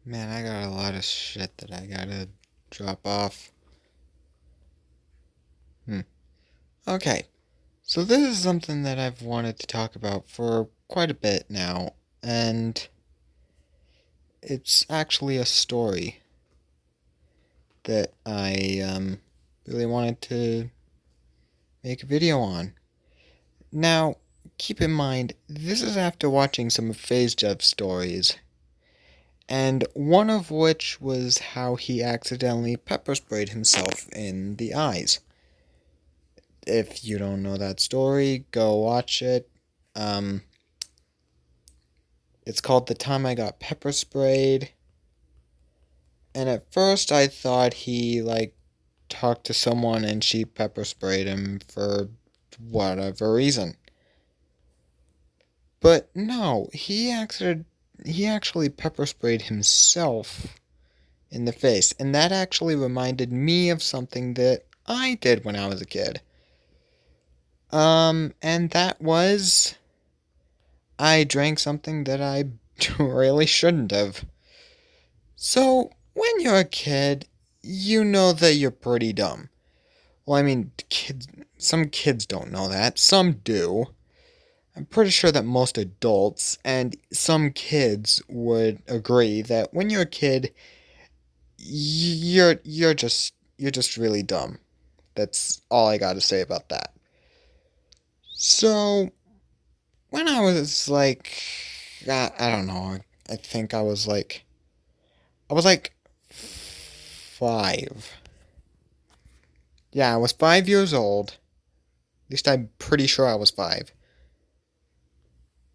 Man, I got a lot of shit that I gotta drop off. Hmm. Okay, so this is something that I've wanted to talk about for quite a bit now, and it's actually a story that I really wanted to make a video on. Now, keep in mind, this is after watching some of Jev's stories, and one of which was how he accidentally pepper sprayed himself in the eyes. If you don't know that story, go watch it. Um, it's called The Time I Got Pepper Sprayed. And at first I thought he, talked to someone and she pepper sprayed him for whatever reason. But no, he actually pepper sprayed himself in the face. And that actually reminded me of something that I did when I was a kid. And that was I drank something that I really shouldn't have. So, when you're a kid, you know that you're pretty dumb. Well, I mean, some kids don't know that. Some do. I'm pretty sure that most adults and some kids would agree that when you're a kid, you're just really dumb. That's all I got to say about that. So, when I was I don't know, I think I was like 5. Yeah, I was 5 years old. At least I'm pretty sure I was 5.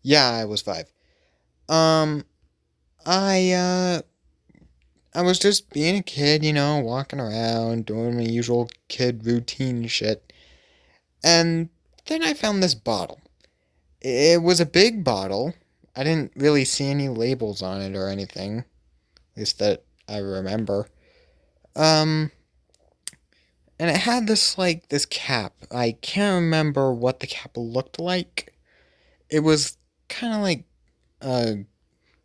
Yeah, I was 5. Um, I, uh, I was just being a kid, walking around, doing my usual kid routine shit. And then I found this bottle. It was a big bottle. I didn't really see any labels on it or anything. At least that I remember. Um, and it had this cap. I can't remember what the cap looked like. It was kind of like uh,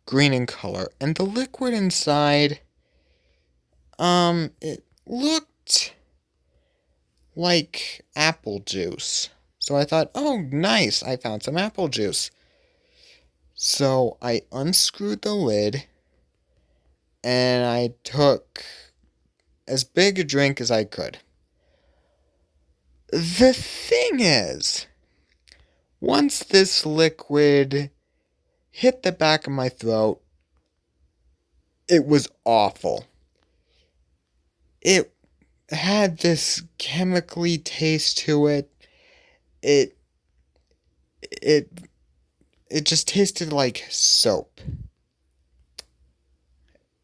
green in color, and the liquid inside, it looked like apple juice. So I thought, oh, nice, I found some apple juice. So I unscrewed the lid, and I took as big a drink as I could. The thing is, once this liquid hit the back of my throat, it was awful. It had this chemically taste to it. It it it just tasted like soap.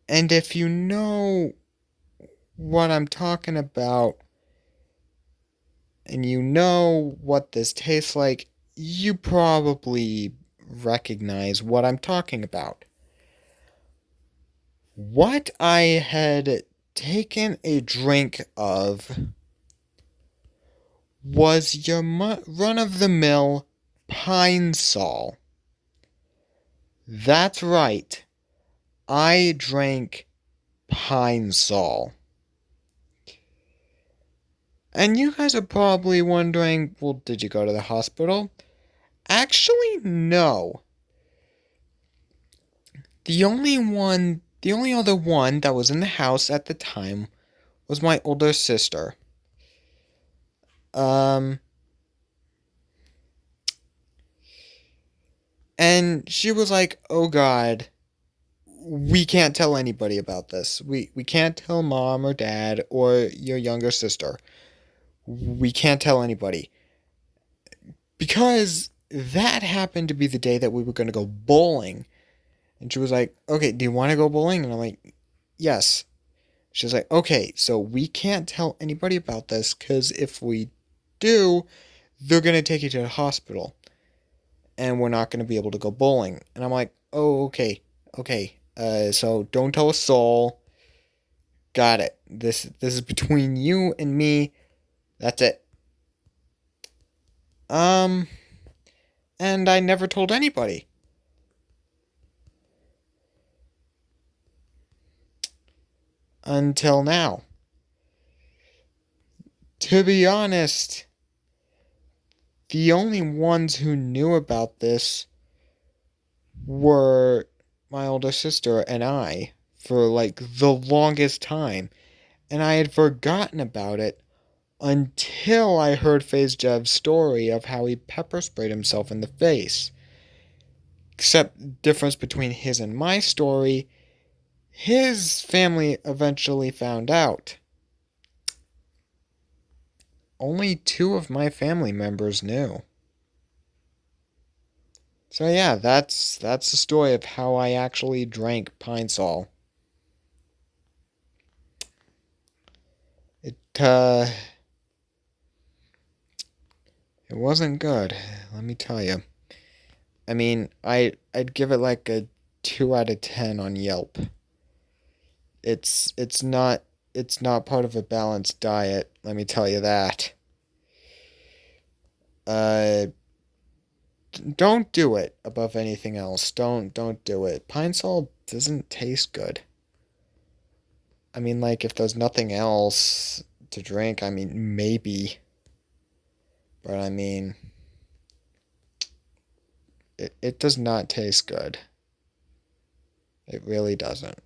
And if you know what I'm talking about and you know what this tastes like, you probably recognize what I'm talking about. What I had taken a drink of was your run of the mill Pine Sol. That's right. I drank Pine Sol. And you guys are probably wondering, well, did you go to the hospital? Actually, no. The only other one that was in the house at the time was my older sister. Um, and she was like, oh God, we can't tell anybody about this. We can't tell mom or dad or your younger sister. We can't tell anybody. Because that happened to be the day that we were going to go bowling. And she was like, okay, do you want to go bowling? And I'm like, yes. She's like, okay, so we can't tell anybody about this because if we do, they're going to take you to the hospital. And we're not going to be able to go bowling. And I'm like, oh, okay, okay. So don't tell a soul. Got it. This is between you and me. That's it. Um, and I never told anybody. until now. To be honest, the only ones who knew about this were my older sister and I for like the longest time. And I had forgotten about it until I heard Fazejev's story of how he pepper sprayed himself in the face. Except difference between his and my story, his family eventually found out. Only two of my family members knew. So yeah, that's the story of how I actually drank Pine Sol. It it wasn't good, let me tell you. I mean, I'd give it like a 2 out of 10 on Yelp. It's not part of a balanced diet, let me tell you that. Uh don't do it above anything else. Don't do it. Pine Sol doesn't taste good. I mean, like if there's nothing else to drink, I mean maybe, but I mean it does not taste good. It really doesn't.